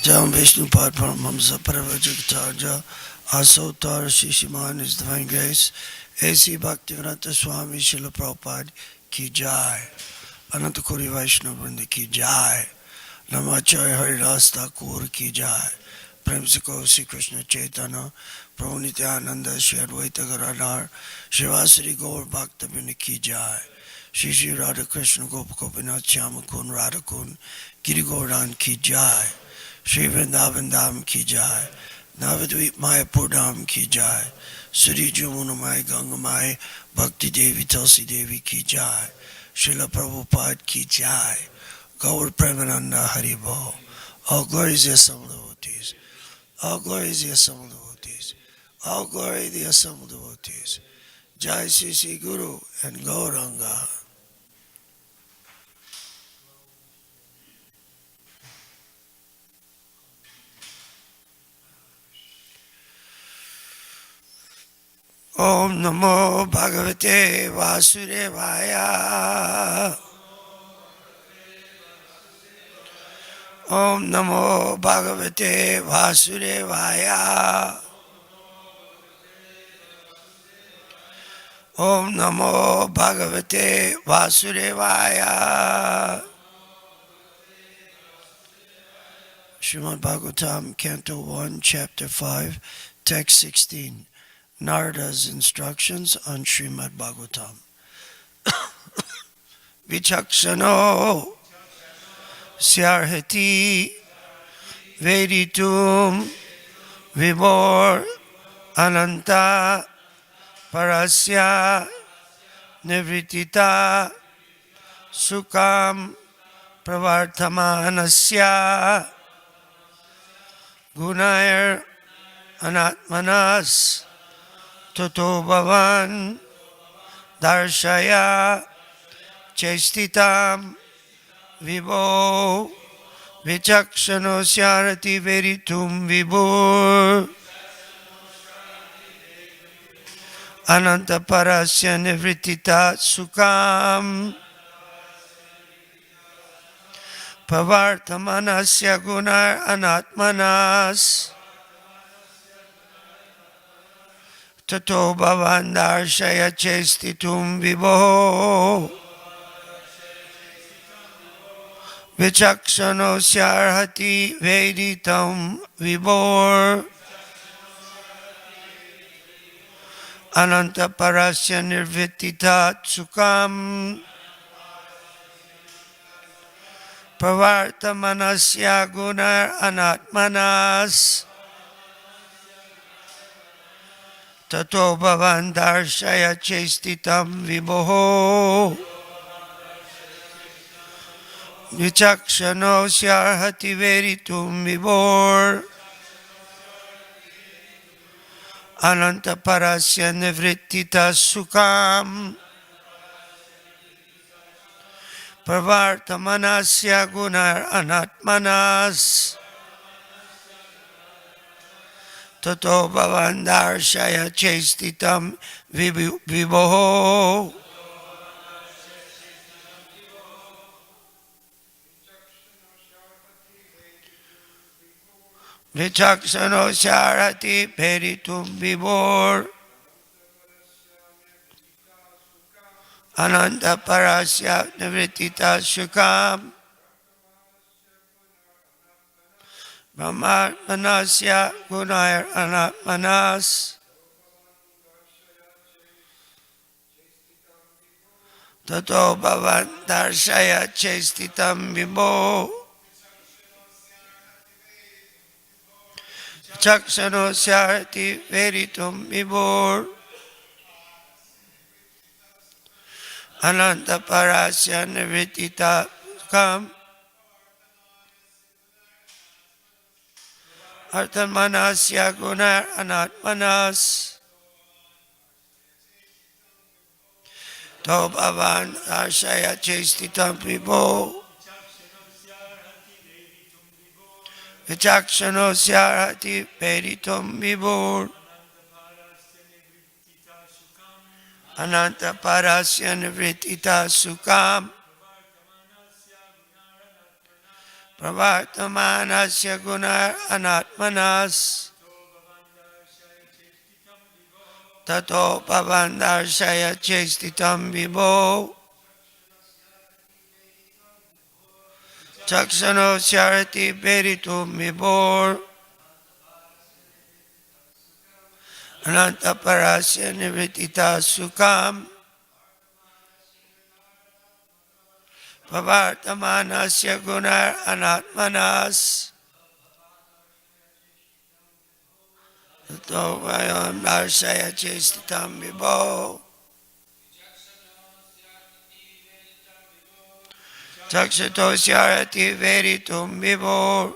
Jam Vishnu Pad Paramahamsa Paravajagataraja Asotar Shishiman His Divine Grace A.C. Bhaktivedanta Swami Srila Prabhupada Ki Jai Ananta Kori Vaishnava Vrinda Ki Jai Namacharya Haridas Thakur Ki Jai Prem Siko Sri Krishna Chaitanya Prabhu Nityananda Shri Advaita Gadadhar Shivasari Gaur Bhakta Ki Jai Shri Shri Radha Krishna Gopinath Shyama Kun Radha Kun Giri Govardhan Ki Jai Shri Vrindavan Dham Ki Jai Navadvip Mayapur Dham Ki Jai Suri Jamunamai Gangamai Bhakti Devi Tulsi Devi Ki Jai Srila Prabhupada Ki Jai Gaur Premananda Haribo. All glories the assembled devotees. All glories the assembled devotees. All glory the assembled devotees. Jai Sri Sri Guru and Gauranga. Om Namo Bhagavate Vasudevaya. Om Namo Bhagavate Vasudevaya. Om Namo Bhagavate Vasudevaya. Srimad Bhagavatam, Canto 1, Chapter 5, Text 16. Narada's instructions on Srimad Bhagavatam. Vichakshano Syarhati Veditum Vibhor Ananta Parasya Nivritita Sukam Pravartamanasya Gunair Anatmanas Toto Bhavan Darshaya Chestitam Vibho Vichakshano Syarati Veritum Vibhur Ananta Parasya Nivritita Sukam Pavartamanasya Gunar Anatmanas Tato Bhavandarshaya Chestitum Vibho Vichakshano Syarhati Veditam Vibhor Ananta Parasya Nirvitita Sukam Pravartamanasya Gunar Anatmanas Tato Bhavandarshaya Chestitam Vibho Vichakshano Syarhati Veritum Vibhor Ananta Parasya Nivrittita Sukam Pravartamanasya Gunar Anatmanas Tato Bhavandarshaya Chestitam Vibho Vichakshano Syarhati Veritum Vibhor Ananta Parasya Nivrittita Sukam Brahmatmanasya Gunair Anatmanas Tato Bhavandarshaya Chestitam Vibho Vichakshano Syarhati Veritum Vibhor Ananta Parasya Nivrittita Sukam Arthamanasya Gunar Anatmanas To Bhavan Darshaya Chestitam Vibho Vichakshano Syarhati Veritum Vibhor Ananta Parasya Nivrittita Sukam Pravartamanasya gunar anatmanas tato pavandarshaya chestitam vibho chakshano syarati peritum vibhor anantaparasya nivritita sukam pavartamanasya gunar anatmanas tato pavandarshaya chestitam vibho Chakshato syarati veritum vibhor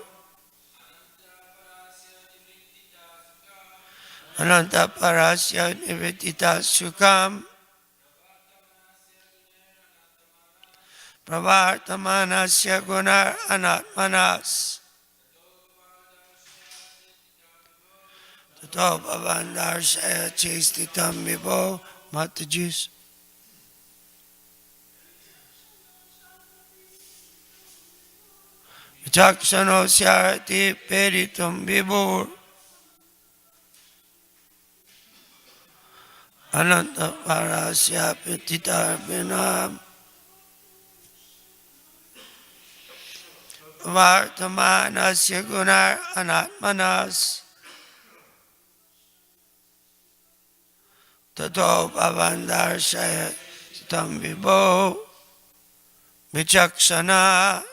ananta parasya nivritita sukam pravartamanasya gunar anatmanas tato pavandarshaya chestitam vibho. Mataji's. Chakshano syarati peritum vibhor ananta parasya petitarvinam vartamanasya gunar anatmanas tato pavandarshaya tam vibho. Vichakshana,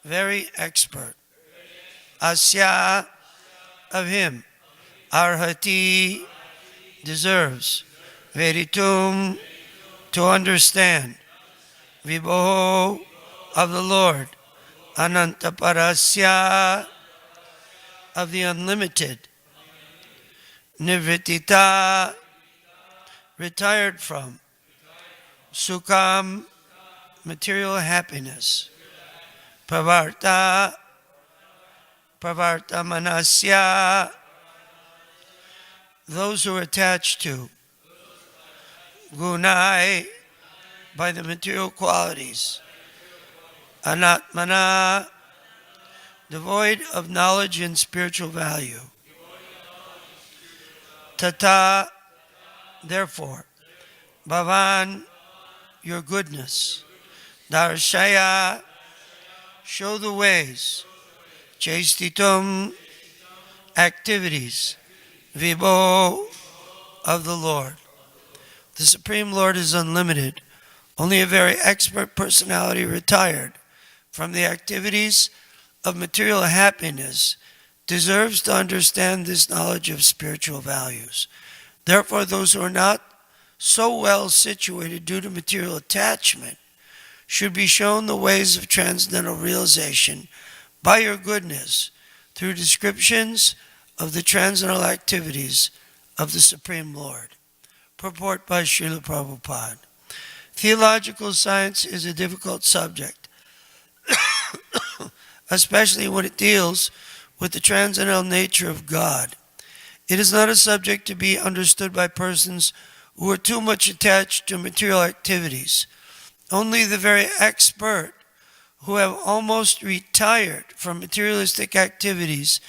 very expert. Asya, of him. Arhati, deserves. Veritum, to understand. Vibho, of the Lord. Anantaparasya, of the unlimited. Nivritita, retired from. Sukam, material happiness. Pravarta, pravartamanasya, those who are attached to. Gunai, by the material qualities. Anatmana, devoid of knowledge and spiritual value. Tata, therefore. Bhavan, your goodness. Darshaya, show the ways. Chestitum, activities. Vibho, of the Lord. The Supreme Lord is unlimited. Only a very expert personality retired from the activities of material happiness deserves to understand this knowledge of spiritual values. Therefore, those who are not so well situated due to material attachment should be shown the ways of transcendental realization by your goodness through descriptions of the transcendental activities of the Supreme Lord. Purport by Srila Prabhupada. Theological science is a difficult subject, especially when it deals with the transcendental nature of God. It is not a subject to be understood by persons who are too much attached to material activities. Only the very expert who have almost retired from materialistic activities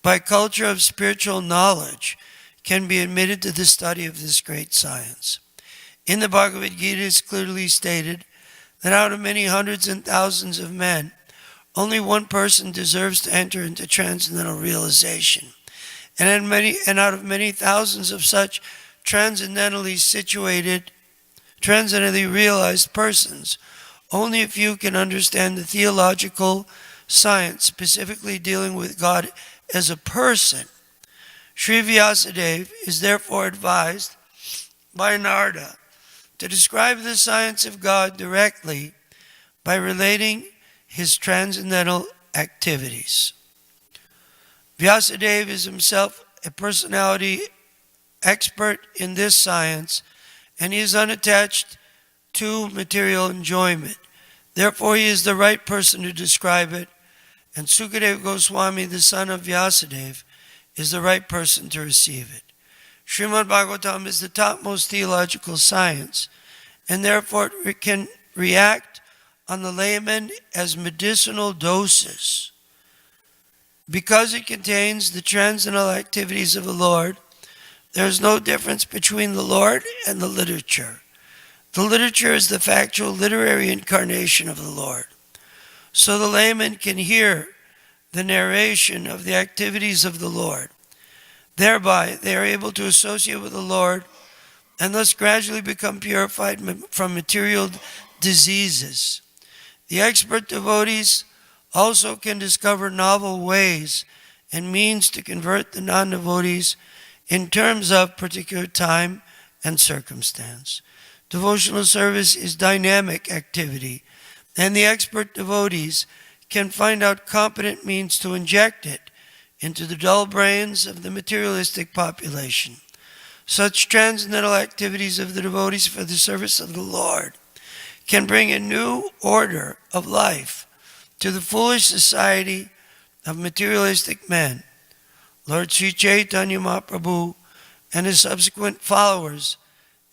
by culture of spiritual knowledge can be admitted to the study of this great science. In the Bhagavad Gita it is clearly stated that out of many hundreds and thousands of men, only one person deserves to enter into transcendental realization. And out of many thousands of such transcendentally situated, transcendently realized persons, only a few can understand the theological science specifically dealing with God as a person. Sri Vyasadeva is therefore advised by Narada to describe the science of God directly by relating his transcendental activities. Vyasadeva is himself a personality expert in this science, and he is unattached to material enjoyment. Therefore, he is the right person to describe it, and Sukadeva Goswami, the son of Vyasadeva, is the right person to receive it. Srimad Bhagavatam is the topmost theological science, and therefore it can react on the layman as medicinal doses. Because it contains the transcendental activities of the Lord, there is no difference between the Lord and the literature. The literature is the factual literary incarnation of the Lord. So the layman can hear the narration of the activities of the Lord. Thereby, they are able to associate with the Lord and thus gradually become purified from material diseases. The expert devotees also can discover novel ways and means to convert the non-devotees in terms of particular time and circumstance. Devotional service is dynamic activity, and the expert devotees can find out competent means to inject it into the dull brains of the materialistic population. Such transcendental activities of the devotees for the service of the Lord can bring a new order of life to the foolish society of materialistic men. Lord Sri Chaitanya Mahaprabhu and his subsequent followers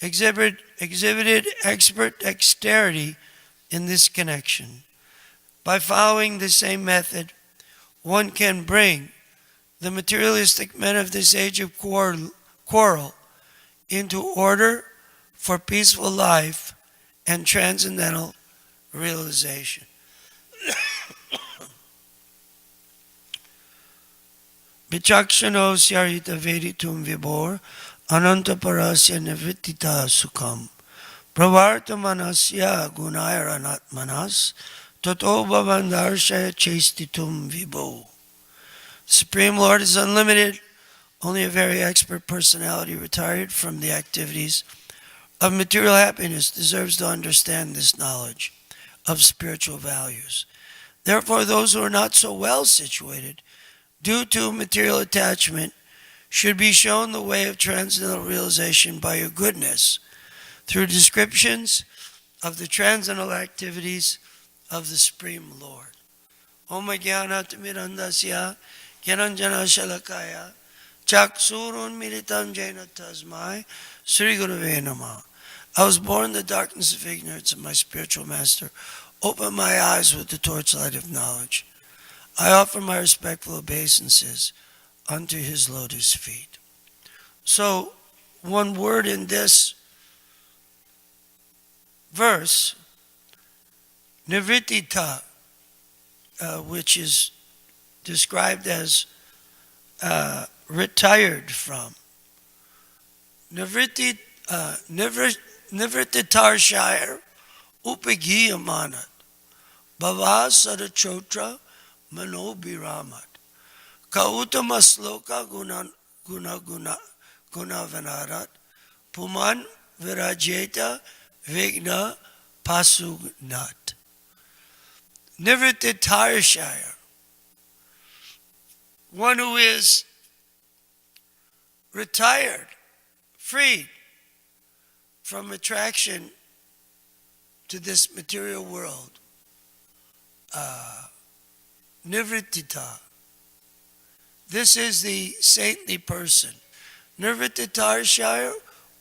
exhibited expert dexterity in this connection. By following the same method, one can bring the materialistic men of this age of quarrel into order for peaceful life and transcendental realization. Vichakshano syarita veritum vibor ananta parasya nivrittita sukham pravarta manasya gunairanatmanas tato bhavandarshaya chestitum vibo. The Supreme Lord is unlimited. Only a very expert personality retired from the activities of material happiness deserves to understand this knowledge of spiritual values. Therefore, those who are not so well situated due to material attachment should be shown the way of transcendental realization by your goodness through descriptions of the transcendental activities of the Supreme Lord. Om Jnana Timirandasya Gyananjana Shalakaya Chaksurun Militam Jaina Tasmai Sri Gurave Namah. I was born in the darkness of ignorance, and my spiritual master opened my eyes with the torchlight of knowledge. I offer my respectful obeisances unto his lotus feet. So, one word in this verse, nivrittita, which is described as retired from. Nivrittitarshire upagiyamanat bhava sadachotra manobiramat kautama sloka gunavanarat puman virajeta vigna pasugnat. Nivrittitarshire, one who is retired, freed from attraction to this material world. Nivrittita. This is the saintly person. Nivrittitarshire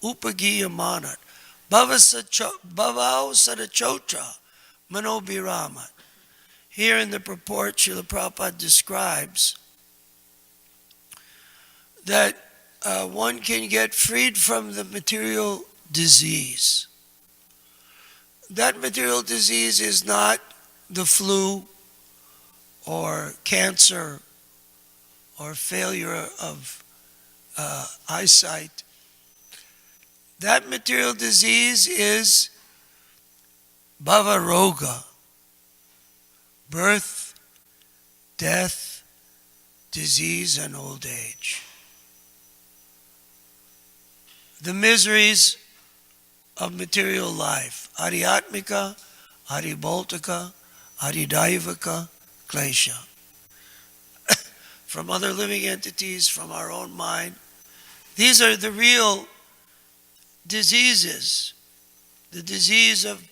upagiyamanat bhavau sadachotra manobiramat. Here in the purport, Srila Prabhupada describes that one can get freed from the material disease. That material disease is not the flu or cancer or failure of eyesight. That material disease is bhava roga, birth, death, disease, and old age. The miseries of material life, adhyatmika, adhibholtika, adhidaivika, klesha. From other living entities, from our own mind. These are the real diseases, the disease of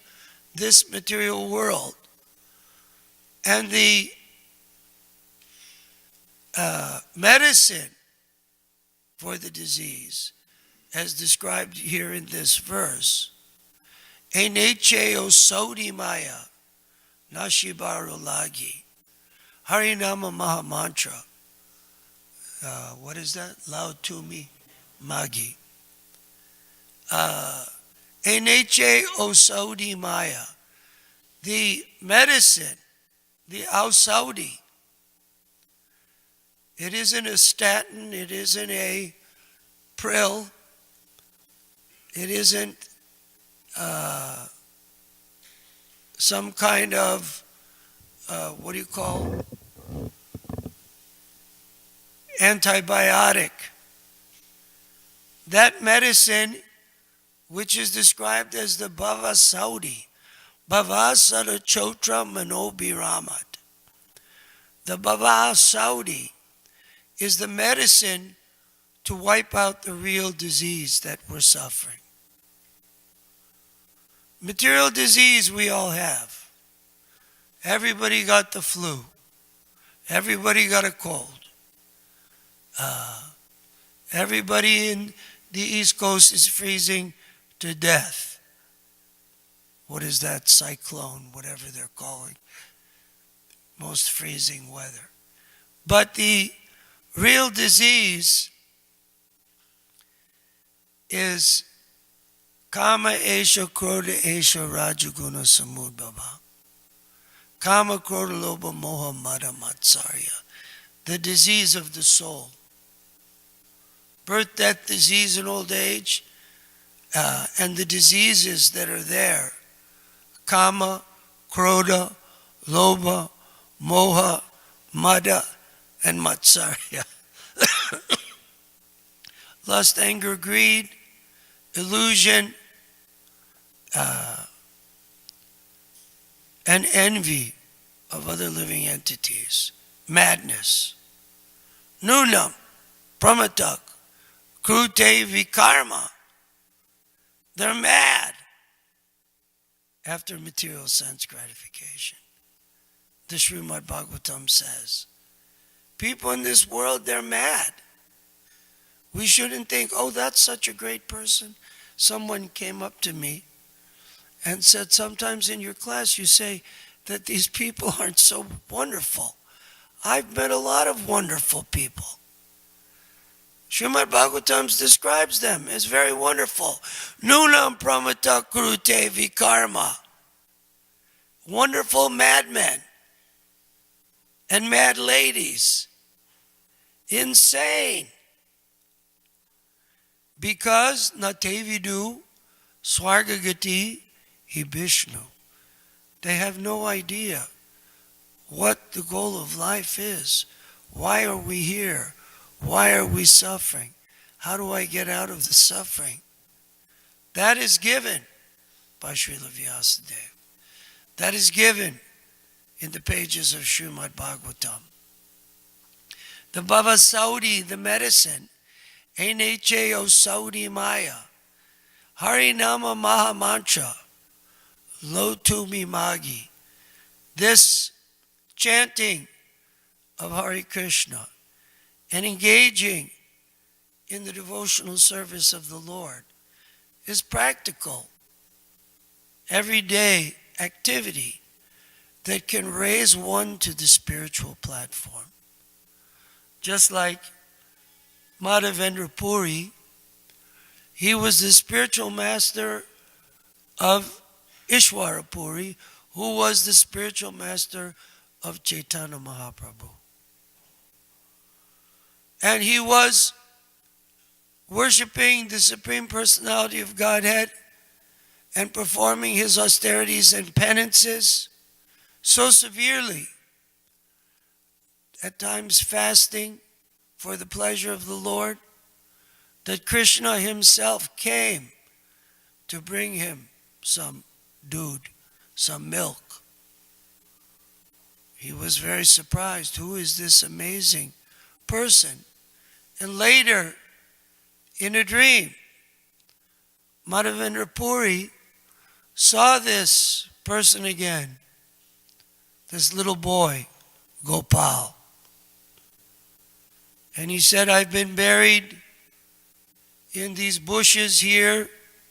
this material world. And the medicine for the disease, as described here in this verse, enecheo sodi maya, Nashibarulagi. Harinama Maha Mantra. What is that? Loud to me. Magi. Eneche Osaudi Maya. The medicine, the Osaudi. It isn't a statin, it isn't a prill, it isn't some kind of, what do you call, antibiotic. That medicine, which is described as the Bhava Saudi, Bhavasara Chotra Manobiramat. The Bhava Saudi is the medicine to wipe out the real disease that we're suffering. Material disease we all have. Everybody got the flu. Everybody got a cold. Everybody in the East Coast is freezing to death. What is that cyclone, whatever they're calling? Most freezing weather. But the real disease is Kama Esha Krodha Esha Rajaguna Samudbhava. Kama Krodha Loba Moha Mada Matsarya. The disease of the soul. Birth, death, disease, and old age, and the diseases that are there. Kama, Krodha, Loba, Moha, Mada, and Matsarya. Lust, anger, greed, illusion, and envy of other living entities. Madness. Nunam, Pramatak, Krute Vikarma. They're mad after material sense gratification. The Srimad Bhagavatam says, people in this world, they're mad. We shouldn't think, oh, that's such a great person. Someone came up to me and said, sometimes in your class you say that these people aren't so wonderful. I've met a lot of wonderful people. Srimad Bhagavatam describes them as very wonderful. Nunam pramata kurute vikarma. Wonderful madmen and mad ladies. Insane. Because Natevidu Swargagati Hibishnu. They have no idea what the goal of life is. Why are we here? Why are we suffering? How do I get out of the suffering? That is given by Srila Vyasadeva. That is given in the pages of Srimad Bhagavatam. The Bhava Saudi, the medicine, Enecheo Saudi Maya, Harinama Maha Mantra, Lotumi Magi. This chanting of Hare Krishna and engaging in the devotional service of the Lord is practical, everyday activity that can raise one to the spiritual platform. Just like Madhavendra Puri, he was the spiritual master of Ishwara Puri, who was the spiritual master of Chaitanya Mahaprabhu. And he was worshiping the Supreme Personality of Godhead and performing his austerities and penances so severely, at times fasting for the pleasure of the Lord, that Krishna himself came to bring him some doodh, some milk. He was very surprised. Who is this amazing person? And later, in a dream, Madhavendra Puri saw this person again, this little boy, Gopal. And he said, I've been buried in these bushes here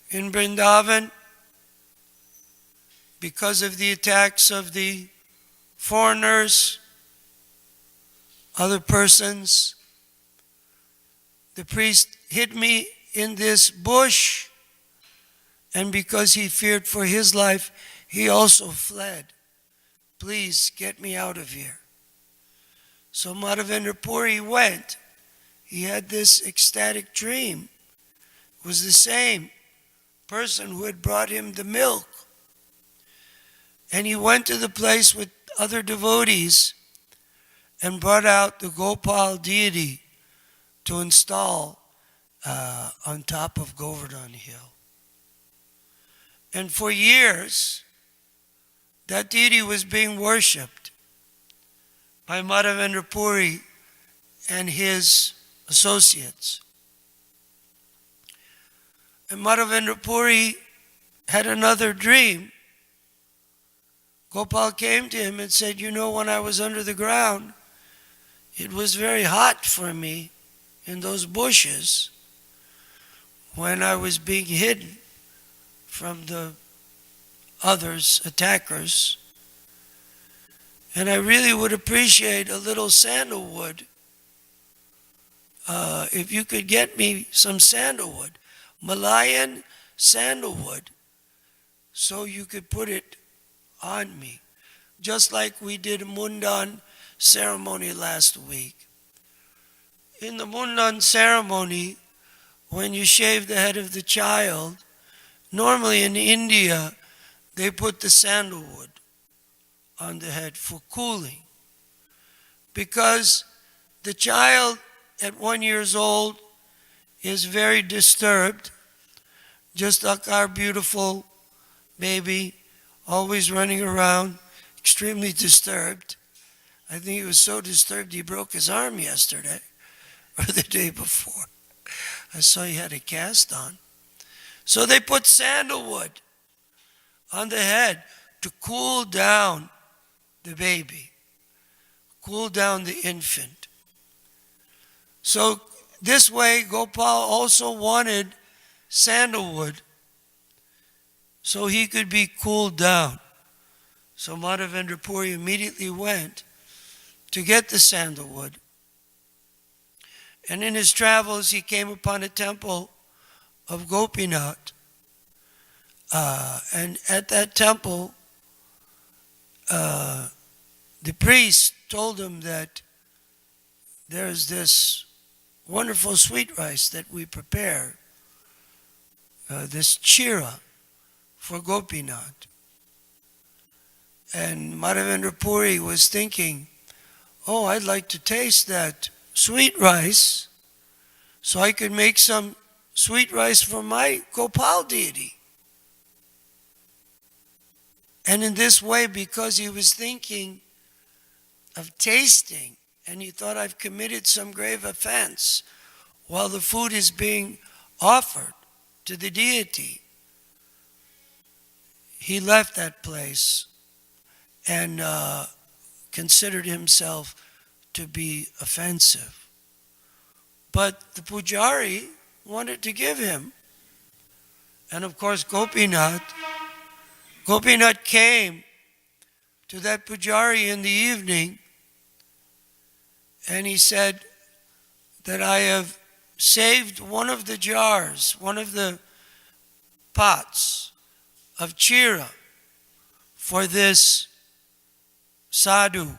in Vrindavan because of the attacks of the foreigners, other persons. The priest hid me in this bush, and because he feared for his life, he also fled. Please get me out of here. So Madhavendra Puri went. He had this ecstatic dream. It was the same person who had brought him the milk. And he went to the place with other devotees and brought out the Gopal deity to install on top of Govardhan Hill. And for years, that deity was being worshipped by Madhavendra Puri and his associates. And Madhavendra Puri had another dream. Gopal came to him and said, you know, when I was under the ground, it was very hot for me in those bushes when I was being hidden from the others, attackers. And I really would appreciate a little sandalwood. If you could get me some sandalwood, Malayan sandalwood, so you could put it on me, just like we did a Mundan ceremony last week. In the Mundan ceremony, when you shave the head of the child, normally in India, they put the sandalwood on the head for cooling, because the child at 1 year old is very disturbed, just like our beautiful baby, always running around, extremely disturbed. I think he was so disturbed he broke his arm yesterday or the day before. I saw he had a cast on. So they put sandalwood on the head to cool down the baby, cool down the infant. So this way, Gopal also wanted sandalwood so he could be cooled down. So Madhavendra Puri immediately went to get the sandalwood. And in his travels, he came upon a temple of Gopinath. And at that temple, the priest told him that there's this wonderful sweet rice that we prepare, this chira for Gopinath. And Madhavendra Puri was thinking, oh, I'd like to taste that sweet rice so I could make some sweet rice for my Gopal deity. And in this way, because he was thinking of tasting, and he thought, I've committed some grave offense while the food is being offered to the deity, he left that place and considered himself to be offensive. But the pujari wanted to give him. And of course, Gopinath came to that pujari in the evening, and he said that I have saved one of the jars, one of the pots of chira for this sadhu,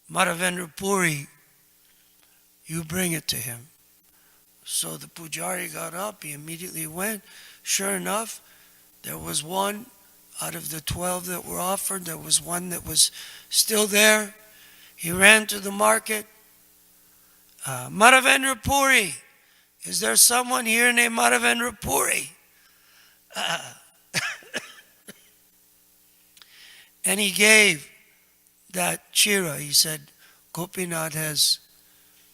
Madhavendra Puri. You bring it to him. So the pujari got up, he immediately went. Sure enough, there was one out of the 12 that were offered, there was one that was still there. He ran to the market. Madhavendra Puri, is there someone here named Madhavendra Puri? And he gave that chira. He said, Gopinath has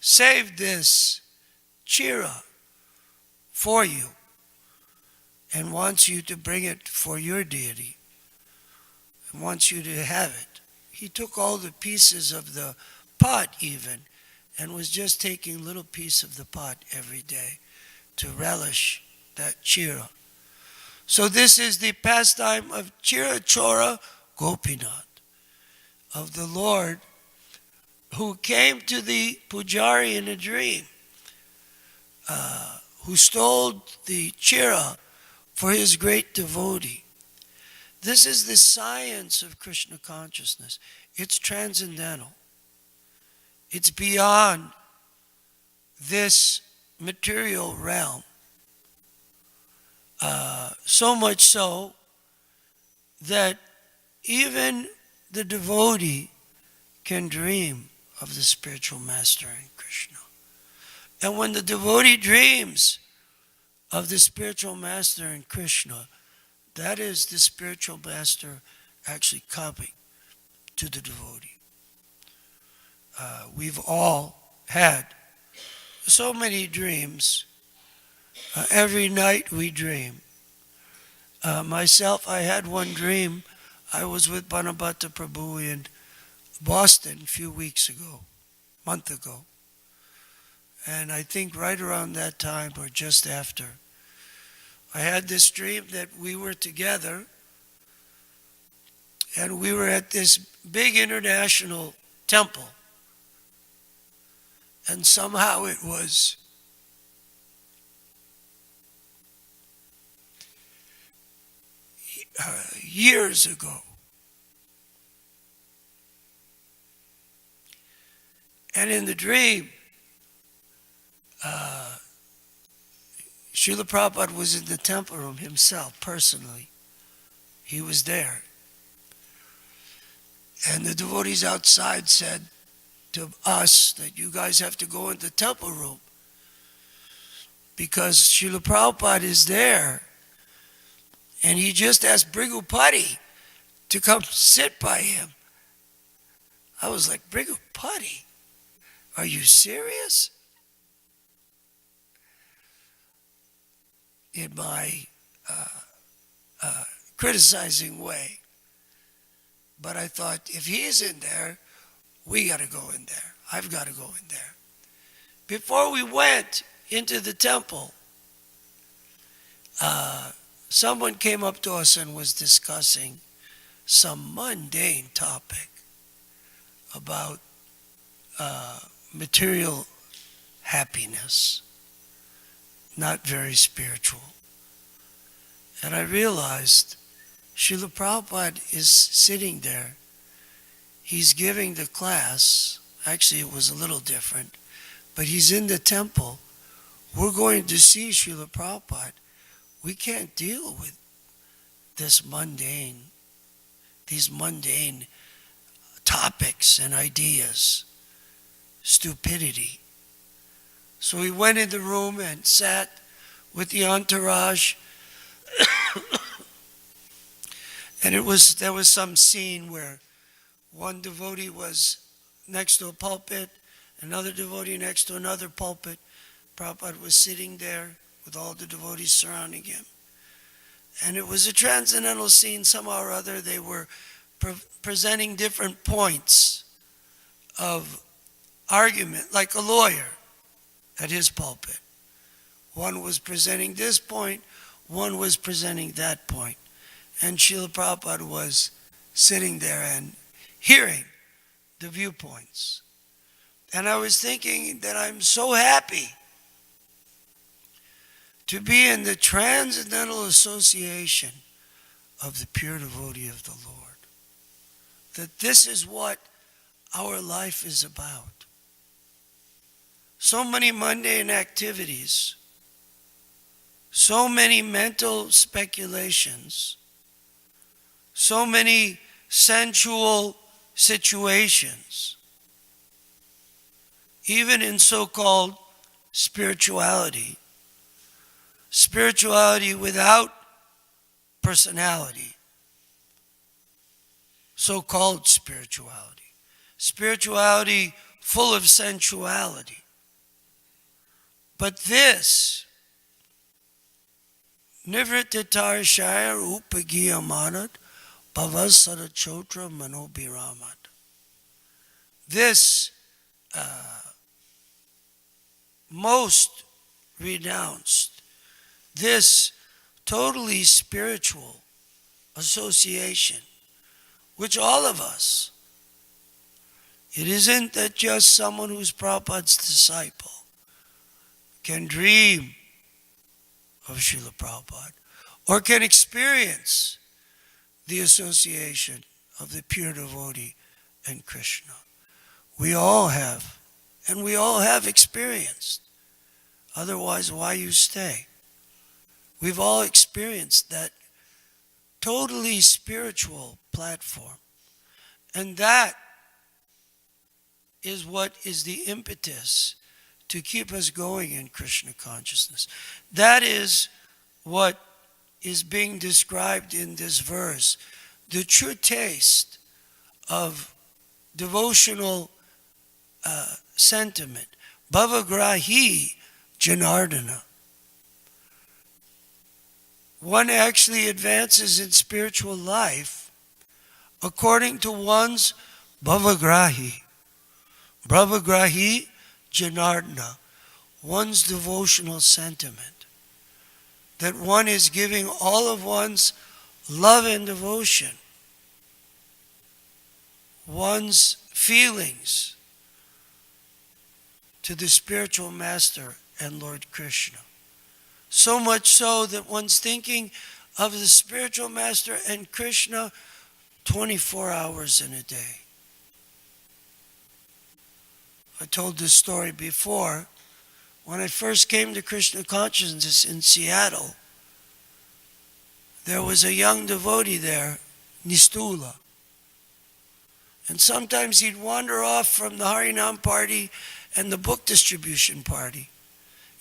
saved this chira for you and wants you to bring it for your deity and wants you to have it. He took all the pieces of the pot even and was just taking a little piece of the pot every day to relish that chira. So this is the pastime of Chira Chora Gopinath. of the Lord who came to the Pujari in a dream, who stole the chira for his great devotee. This is the science of Krishna consciousness. It's transcendental. It's beyond this material realm. So much so that even the devotee can dream of the spiritual master in Krishna. And when the devotee dreams of the spiritual master in Krishna, that is the spiritual master actually coming to the devotee. We've all had so many dreams. Every night we dream. Myself, I had one dream. I was with Banabhata Prabhu in Boston a few weeks ago, a month ago. And I think right around that time or just after, I had this dream that we were together and we were at this big international temple. And somehow it was years ago. And in the dream, Srila Prabhupada was in the temple room himself, personally. He was there. And the devotees outside said to us that you guys have to go in the temple room because Srila Prabhupada is there. And he just asked Brigupati to come sit by him. I was like, Brigupati? Are you serious? In my criticizing way. But I thought, if he's in there, we got to go in there. I've got to go in there. Before we went into the temple, someone came up to us and was discussing some mundane topic about material happiness, not very spiritual. And I realized Srila Prabhupada is sitting there. He's giving the class. Actually, it was a little different. But he's in the temple. We're going to see Srila Prabhupada. We can't deal with these mundane topics and ideas. Stupidity. So he went in the room and sat with the entourage. And there was some scene where one devotee was next to a pulpit, another devotee next to another pulpit. Prabhupada was sitting there with all the devotees surrounding him. And it was a transcendental scene. Somehow or other they were presenting different points of argument, like a lawyer at his pulpit. One was presenting this point, one was presenting that point. And Srila Prabhupada was sitting there and hearing the viewpoints. And I was thinking that I'm so happy to be in the transcendental association of the pure devotee of the Lord. That this is what our life is about. So many mundane activities, so many mental speculations, so many sensual situations, even in so-called spirituality without personality, so-called spirituality full of sensuality. But this, Nivrittatar Shire Upagiyamanat Bhavasara Chotra Manobhiramat. This most renounced, this totally spiritual association, which all of us It isn't that just someone who's Prabhupada's disciple can dream of Srila Prabhupada or can experience the association of the pure devotee and Krishna. We all have, and we all have experienced. Otherwise, why you stay? We've all experienced that totally spiritual platform. And that is what is the impetus to keep us going in Krishna consciousness. That is what is being described in this verse. The true taste of devotional sentiment. Bhavagrahi Janardana. One actually advances in spiritual life according to one's Bhavagrahi. Bhavagrahi Janardana. One's devotional sentiment. That one is giving all of one's love and devotion, one's feelings to the spiritual master and Lord Krishna. So much so that one's thinking of the spiritual master and Krishna 24 hours in a day. I told this story before. When I first came to Krishna consciousness in Seattle, there was a young devotee there, Nistula. And sometimes he'd wander off from the Harinam party and the book distribution party.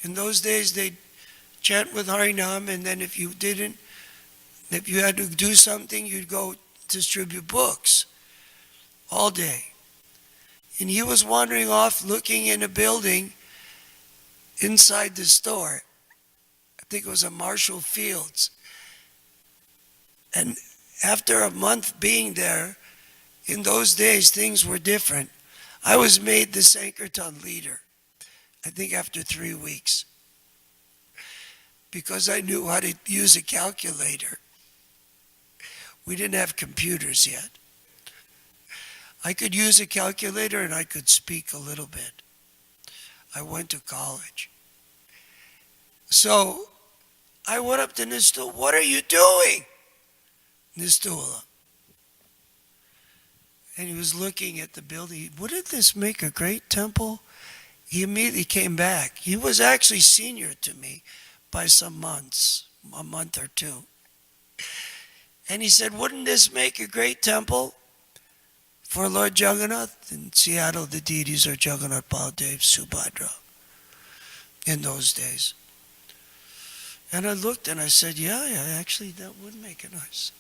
In those days, they'd chant with Harinam, and then if you had to do something, you'd go distribute books all day. And he was wandering off looking in a building inside the store. I think it was a Marshall Fields. And after a month being there, in those days things were different. I was made the Sankirtan leader, I think after 3 weeks, because I knew how to use a calculator. We didn't have computers yet. I could use a calculator and I could speak a little bit. I went to college. So I went up to Nistula. What are you doing? Nistula. And he was looking at the building. Wouldn't this make a great temple? He immediately came back. He was actually senior to me by some months, a month or two. And he said, wouldn't this make a great temple for Lord Jagannath? In Seattle, the deities are Jagannath, Baladev, Subhadra in those days. And I looked and I said, yeah, actually that would make it nice.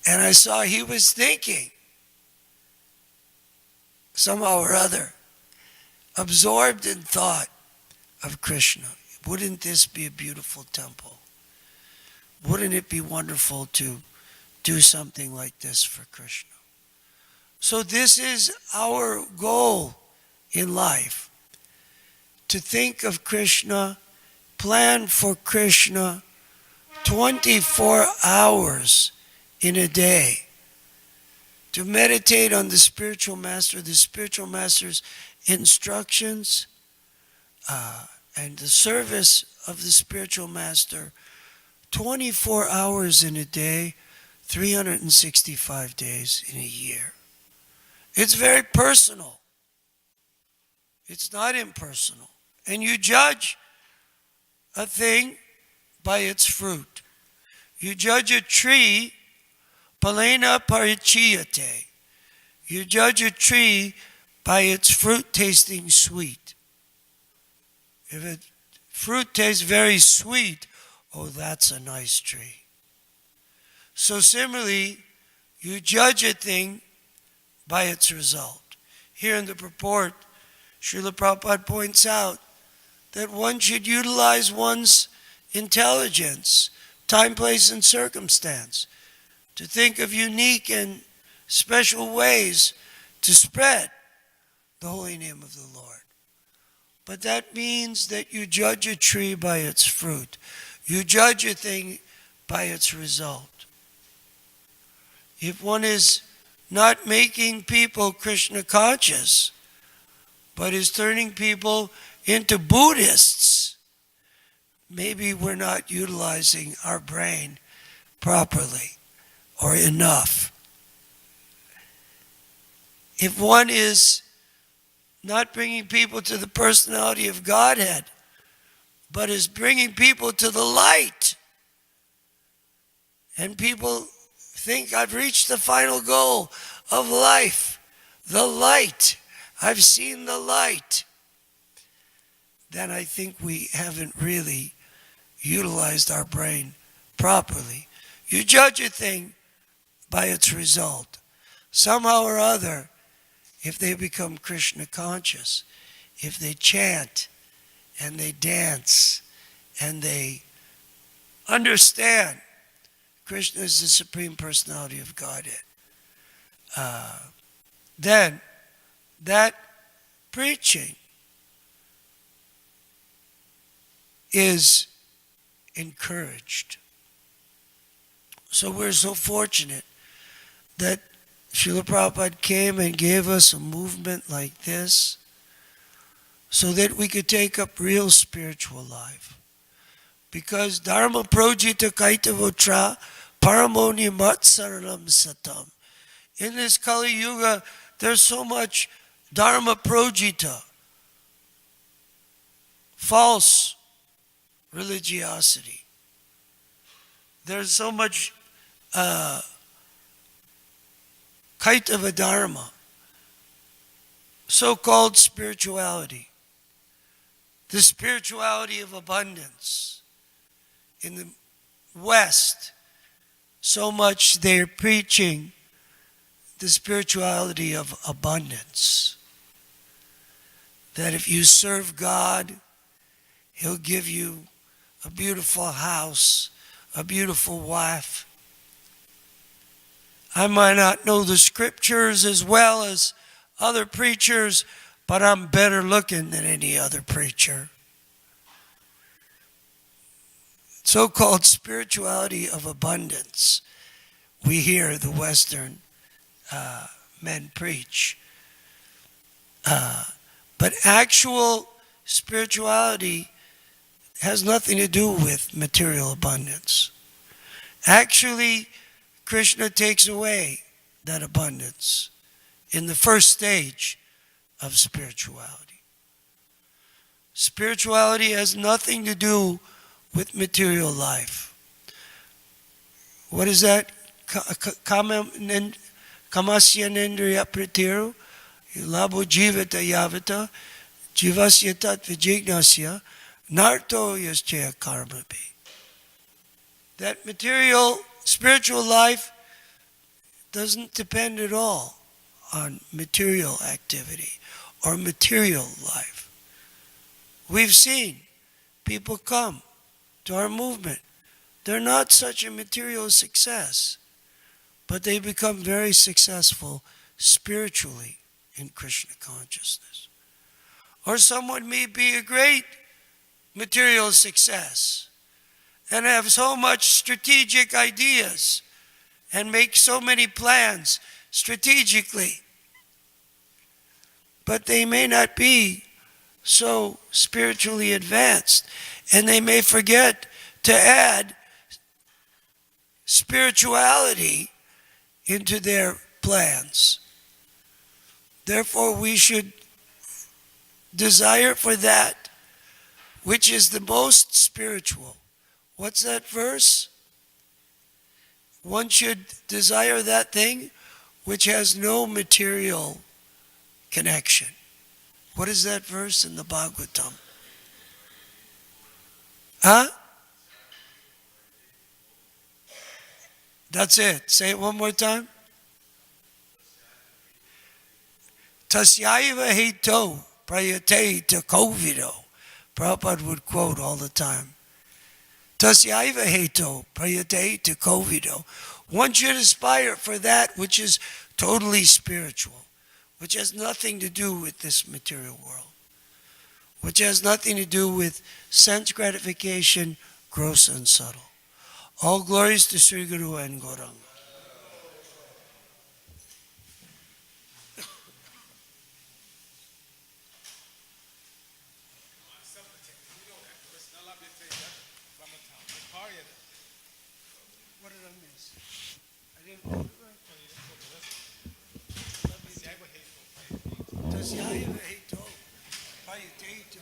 And I saw he was thinking, somehow or other, absorbed in thought of Krishna. Wouldn't this be a beautiful temple? Wouldn't it be wonderful to do something like this for Krishna? So this is our goal in life, to think of Krishna, plan for Krishna 24 hours in a day, to meditate on the spiritual master's instructions, and the service of the spiritual master 24 hours in a day, 365 days in a year. It's very personal. It's not impersonal. And you judge a thing by its fruit. You judge a tree, palena parichiyate. You judge a tree by its fruit tasting sweet. If a fruit tastes very sweet, oh, that's a nice tree. So similarly, you judge a thing by its result. Here in the purport, Srila Prabhupada points out that one should utilize one's intelligence, time, place, and circumstance to think of unique and special ways to spread the holy name of the Lord. But that means that you judge a tree by its fruit. You judge a thing by its result. If one is not making people Krishna conscious, but is turning people into Buddhists. Maybe we're not utilizing our brain properly or enough. If one is not bringing people to the personality of Godhead, but is bringing people to the light, and people think I've reached the final goal of life, the light, I've seen the light, then I think we haven't really utilized our brain properly. You judge a thing by its result. Somehow or other, if they become Krishna conscious, if they chant and they dance and they understand Krishna is the Supreme Personality of Godhead, then that preaching is encouraged. So we're so fortunate that Srila Prabhupada came and gave us a movement like this so that we could take up real spiritual life. Because Dharma projita kaitavotra paramoni matsaralam satam. In this Kali Yuga, there's so much Dharma projita, false religiosity. There's so much kaitava dharma, so-called spirituality, the spirituality of abundance. In the West, so much they're preaching the spirituality of abundance, that if you serve God, He'll give you a beautiful house, a beautiful wife. I might not know the scriptures as well as other preachers, but I'm better looking than any other preacher. So-called spirituality of abundance, we hear the Western men preach. But actual spirituality has nothing to do with material abundance. Actually, Krishna takes away that abundance in the first stage of spirituality. Spirituality has nothing to do with material life. What is that? Kamasya nendriya pratiru labo jivata yavata jivasya tat vijignasya narto yaschaya karmabi. That material, spiritual life doesn't depend at all on material activity or material life. We've seen people come to our movement. They're not such a material success, but they become very successful spiritually in Krishna consciousness. Or someone may be a great material success and have so much strategic ideas and make so many plans strategically, but they may not be so spiritually advanced, and they may forget to add spirituality into their plans. Therefore, we should desire for that which is the most spiritual. What's that verse? One should desire that thing which has no material connection. What is that verse in the Bhagavatam? Huh? That's it. Say it one more time. Tasyaiva heto prayate ta kovido. Prabhupada would quote all the time. Tasyaiva heto prayate ta kovido. One should aspire for that which is totally spiritual, which has nothing to do with this material world, which has nothing to do with sense gratification, gross and subtle. All glories to Sri Guru and Gauranga. Mas yayı ve hito. Payı teyit